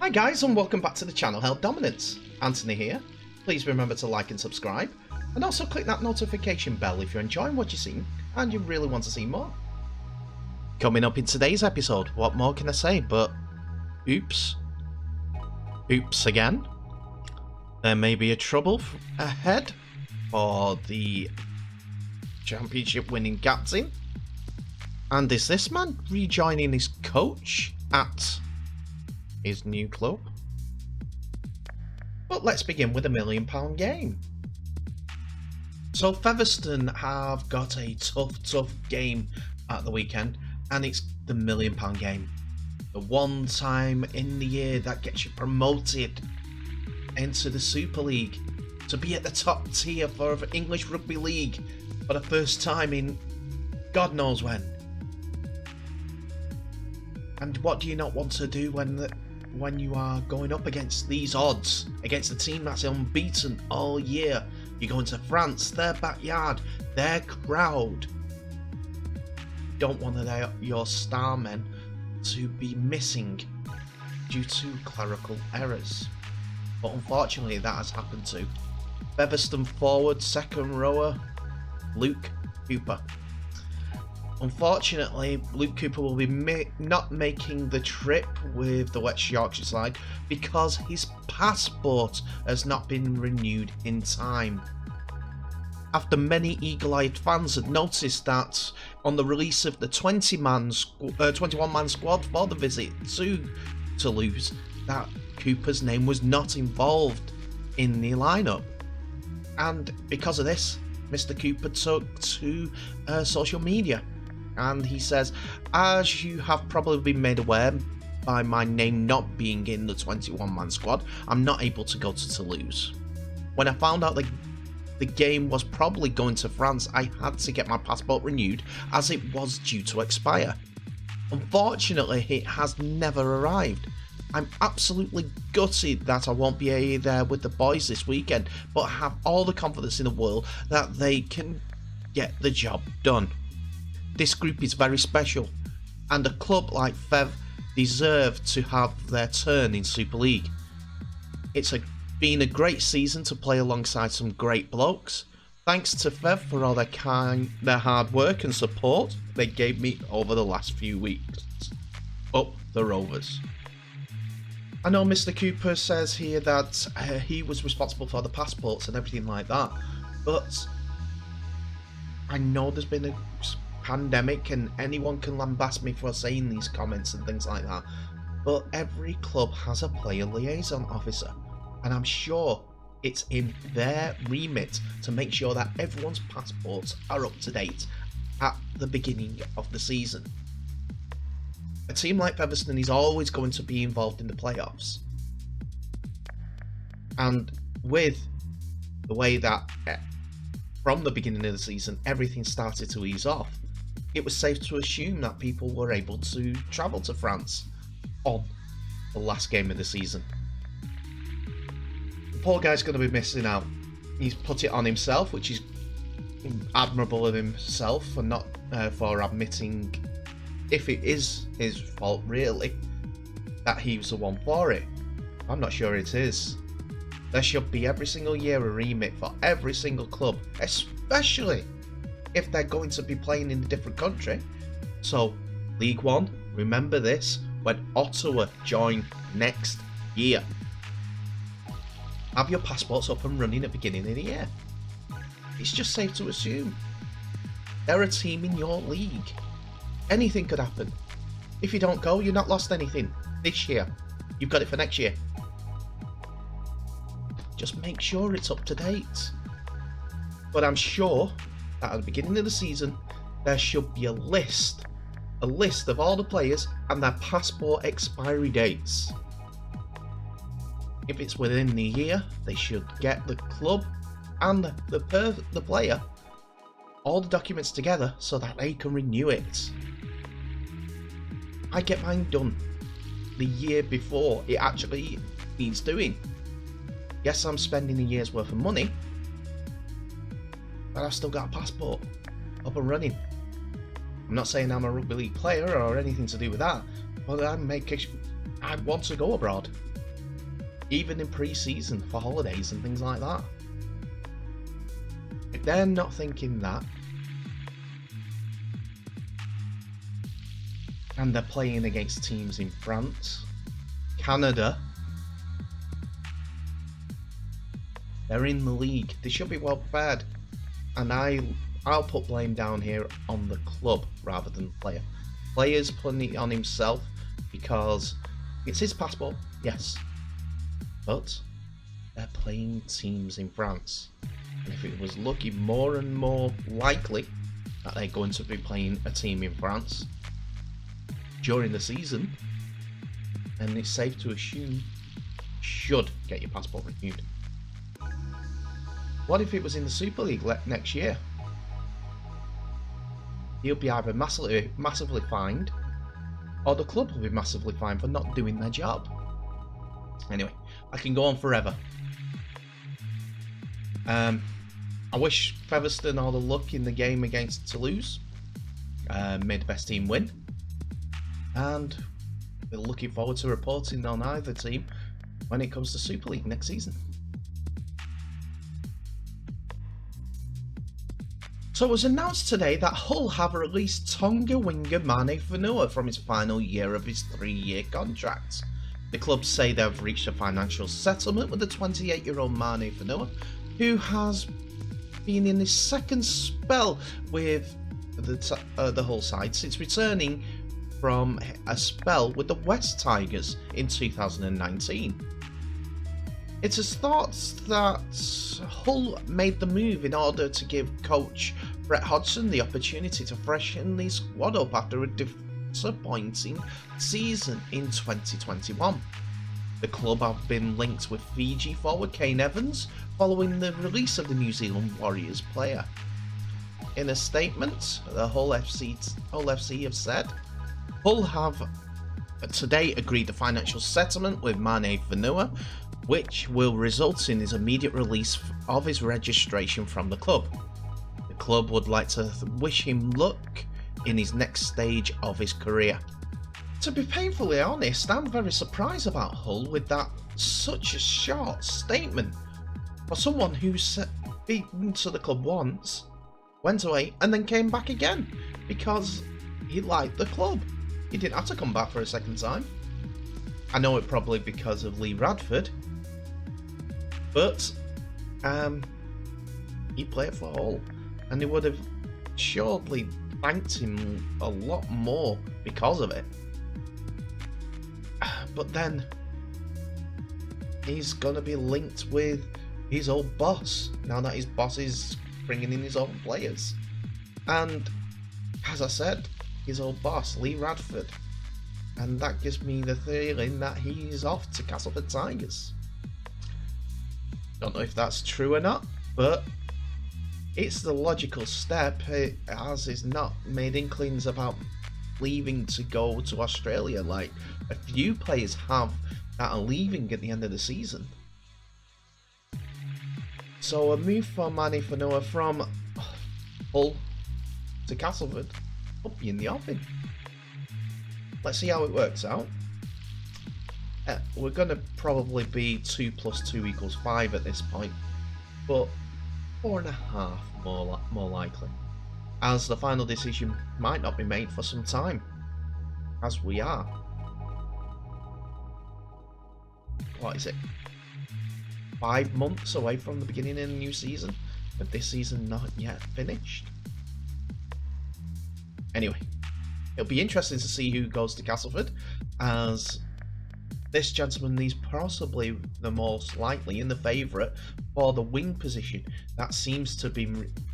Hi guys, and welcome back to the channel Held Dominance. Anthony here. Please remember to like and subscribe, and also click that notification bell if you're enjoying what you're seeing and you really want to see more. Coming up in today's episode, what more can I say but oops. Oops again. There may be a trouble ahead for the championship winning captain. And is this man rejoining his coach at his new club? But let's begin with a £1 million game. So Featherstone have got a tough game at the weekend, and it's the £1 million game. The one time in the year that gets you promoted into the Super League, to be at the top tier for English Rugby League for the first time in God knows when. And what do you not want to do when you are going up against these odds, against a team that's unbeaten all year? You go into France, their backyard, their crowd. You don't want your star men to be missing due to clerical errors. But unfortunately that has happened to Featherstone forward, second rower, Luke Cooper. Unfortunately, Luke Cooper will be not making the trip with the West Yorkshire side because his passport has not been renewed in time. After many eagle-eyed fans had noticed that on the release of the 21-man squad for the visit to Toulouse, that Cooper's name was not involved in the lineup. And because of this, Mr. Cooper took to social media. And he says, as you have probably been made aware by my name not being in the 21-man squad, I'm not able to go to Toulouse. When I found out the game was probably going to France, I had to get my passport renewed as it was due to expire. Unfortunately, it has never arrived. I'm absolutely gutted that I won't be there with the boys this weekend, but I have all the confidence in the world that they can get the job done. This group is very special, and a club like Fev deserve to have their turn in Super League. It's been a great season to play alongside some great blokes. Thanks to Fev for all their hard work and support they gave me over the last few weeks. Up the Rovers. I know Mr. Cooper says here that he was responsible for the passports and everything like that, but I know there's been a pandemic and anyone can lambast me for saying these comments and things like that, but every club has a player liaison officer, and I'm sure it's in their remit to make sure that everyone's passports are up to date at the beginning of the season. A team like Featherstone is always going to be involved in the playoffs, and with the way that from the beginning of the season everything started to ease off, it was safe to assume that people were able to travel to France on the last game of the season. The poor guy's going to be missing out. He's put it on himself, which is admirable of himself for not for admitting, if it is his fault really, that he was the one for it. I'm not sure it is. There should be every single year a remit for every single club, especially if they're going to be playing in a different country. So, League One, remember this when Ottawa join next year. Have your passports up and running at the beginning of the year. It's just safe to assume they're a team in your league. Anything could happen. If you don't go, you're not lost anything this year. You've got it for next year. Just make sure it's up to date. But I'm sure that at the beginning of the season there should be a list of all the players and their passport expiry dates. If it's within the year, they should get the club and the player all the documents together so that they can renew it. I get mine done the year before it actually needs doing. Yes, I'm spending a year's worth of money, but I've still got a passport up and running. I'm not saying I'm a rugby league player or anything to do with that, but I want to go abroad. even in pre-season for holidays and things like that. If they're not thinking that, and they're playing against teams in France, Canada, they're in the league, they should be well prepared. And I'll put blame down here on the club rather than the player. Player's putting it on himself because it's his passport, yes, but they're playing teams in France, and if it was looking more and more likely that they're going to be playing a team in France during the season, then it's safe to assume you should get your passport renewed. What if it was in the Super League next year? He'll be either massively fined, or the club will be massively fined for not doing their job. Anyway, I can go on forever. I wish Featherstone all the luck in the game against Toulouse. Made the best team win. And we're looking forward to reporting on either team when it comes to Super League next season. So it was announced today that Hull have released Tonga winger Mane Fonua from his final year of his 3-year contract. The club say they've reached a financial settlement with the 28-year-old Mane Fonua, who has been in his second spell with the Hull side since returning from a spell with the West Tigers in 2019. It is thought that Hull made the move in order to give coach Brett Hodgson the opportunity to freshen the squad up after a disappointing season in 2021. The club have been linked with Fiji forward Kane Evans following the release of the New Zealand Warriors player. In a statement, the Hull FC have said, Hull have today agreed a financial settlement with Mane Fonua, which will result in his immediate release of his registration from the club. The club would like to wish him luck in his next stage of his career. To be painfully honest, I'm very surprised about Hull with that such a short statement for someone who's been to the club once, went away and then came back again because he liked the club. He didn't have to come back for a second time. I know it probably because of Lee Radford, but he played for Hull, and they would have surely thanked him a lot more because of it. But then he's gonna be linked with his old boss now that his boss is bringing in his own players, and as I said, his old boss Lee Radford, and that gives me the feeling that he's off to Castleford Tigers. Don't know if that's true or not, but it's the logical step, as he's not made inklings about leaving to go to Australia like a few players have that are leaving at the end of the season. So a move for Mane Fonua from Hull to Castleford will be in the offing. Let's see how it works out. We're going to probably be 2 + 2 = 5 at this point, but 4.5 more likely, as the final decision might not be made for some time, as we are, what is it, 5 months away from the beginning of the new season, with this season not yet finished. Anyway, it'll be interesting to see who goes to Castleford, as this gentleman is possibly the most likely in the favourite for the wing position that seems to be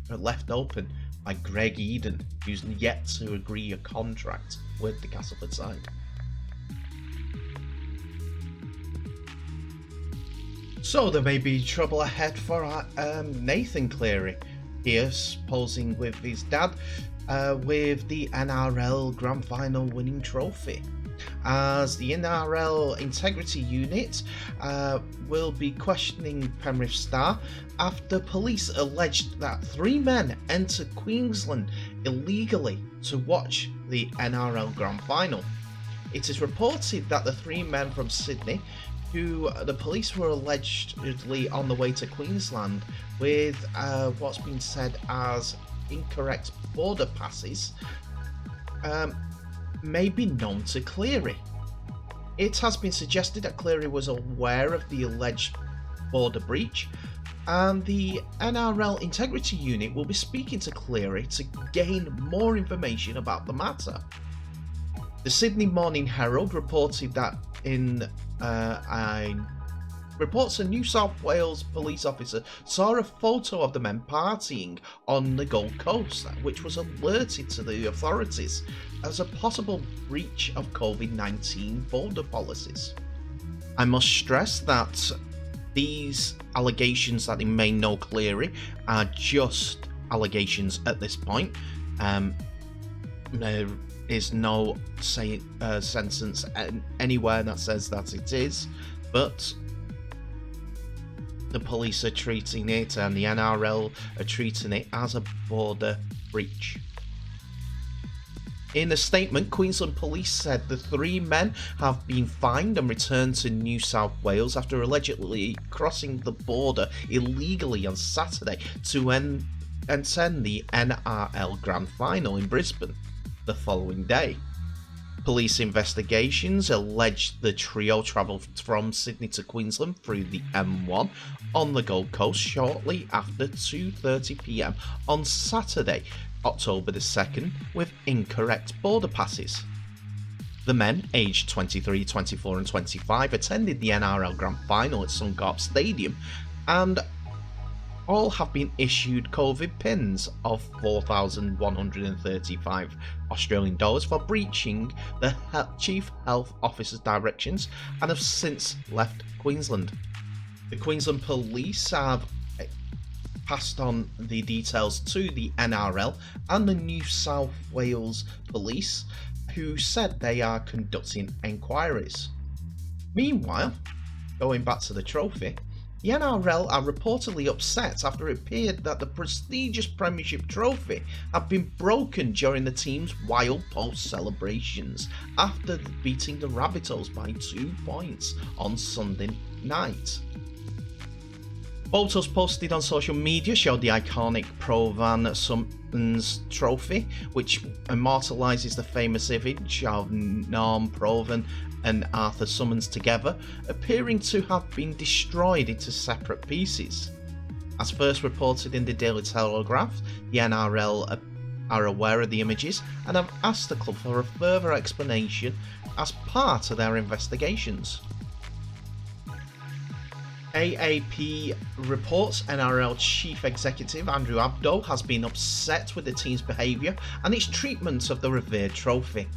left open by Greg Eden, who's yet to agree a contract with the Castleford side. So there may be trouble ahead for Nathan Cleary here, posing with his dad with the NRL Grand Final winning trophy, as the NRL Integrity Unit will be questioning Penrith Star after police alleged that 3 men entered Queensland illegally to watch the NRL Grand Final. It is reported that the 3 men from Sydney who the police were allegedly on the way to Queensland with what's been said as incorrect border passes, may be known to Cleary. It has been suggested that Cleary was aware of the alleged border breach, and the NRL Integrity Unit will be speaking to Cleary to gain more information about the matter. The Sydney Morning Herald reported that reports a New South Wales police officer saw a photo of the men partying on the Gold Coast, which was alerted to the authorities as a possible breach of COVID-19 border policies. I must stress that these allegations that they may know Cleary are just allegations at this point. There is no sentence anywhere that says that it is, but the police are treating it and the NRL are treating it as a border breach. In a statement, Queensland Police said the 3 men have been fined and returned to New South Wales after allegedly crossing the border illegally on Saturday to attend the NRL Grand Final in Brisbane the following day. Police investigations alleged the trio travelled from Sydney to Queensland through the M1 on the Gold Coast shortly after 2:30 p.m. on Saturday, October the 2nd, with incorrect border passes. The men, aged 23, 24 and 25, attended the NRL Grand Final at Suncorp Stadium and all have been issued COVID pins of $4,135 Australian dollars for breaching the Chief Health Officer's directions and have since left Queensland. The Queensland Police have passed on the details to the NRL and the New South Wales Police, who said they are conducting enquiries. Meanwhile, going back to the trophy, the NRL are reportedly upset after it appeared that the prestigious Premiership trophy had been broken during the team's wild post celebrations after beating the Rabbitohs by 2 points on Sunday night. Photos posted on social media showed the iconic Provan Summons trophy, which immortalises the famous image of Norm Provan and Arthur Summons together, appearing to have been destroyed into separate pieces. As first reported in the Daily Telegraph, the NRL are aware of the images and have asked the club for a further explanation as part of their investigations. AAP reports NRL Chief Executive Andrew Abdo has been upset with the team's behaviour and its treatment of the revered trophy.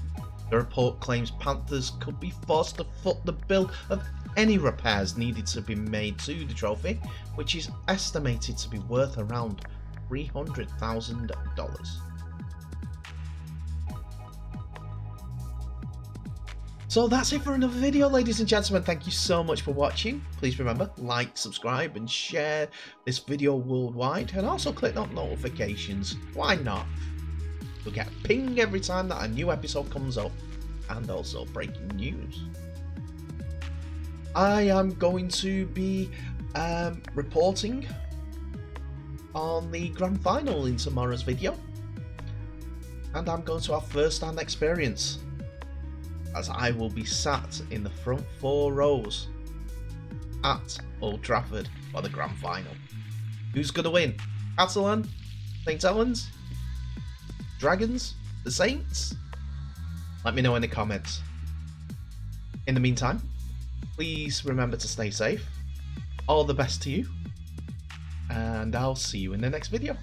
The report claims Panthers could be forced to foot the bill of any repairs needed to be made to the trophy, which is estimated to be worth around $300,000. So that's it for another video, ladies and gentlemen. Thank you so much for watching. Please remember, like, subscribe and share this video worldwide, and also click on notifications. Why not? You'll get a ping every time that a new episode comes up, and also breaking news. I am going to be reporting on the grand final in tomorrow's video, and I'm going to have first-hand experience, as I will be sat in the front 4 rows at Old Trafford for the grand final. Who's going to win? Catalan? St. Helens? Dragons? The Saints? Let me know in the comments. In the meantime, please remember to stay safe. All the best to you, and I'll see you in the next video.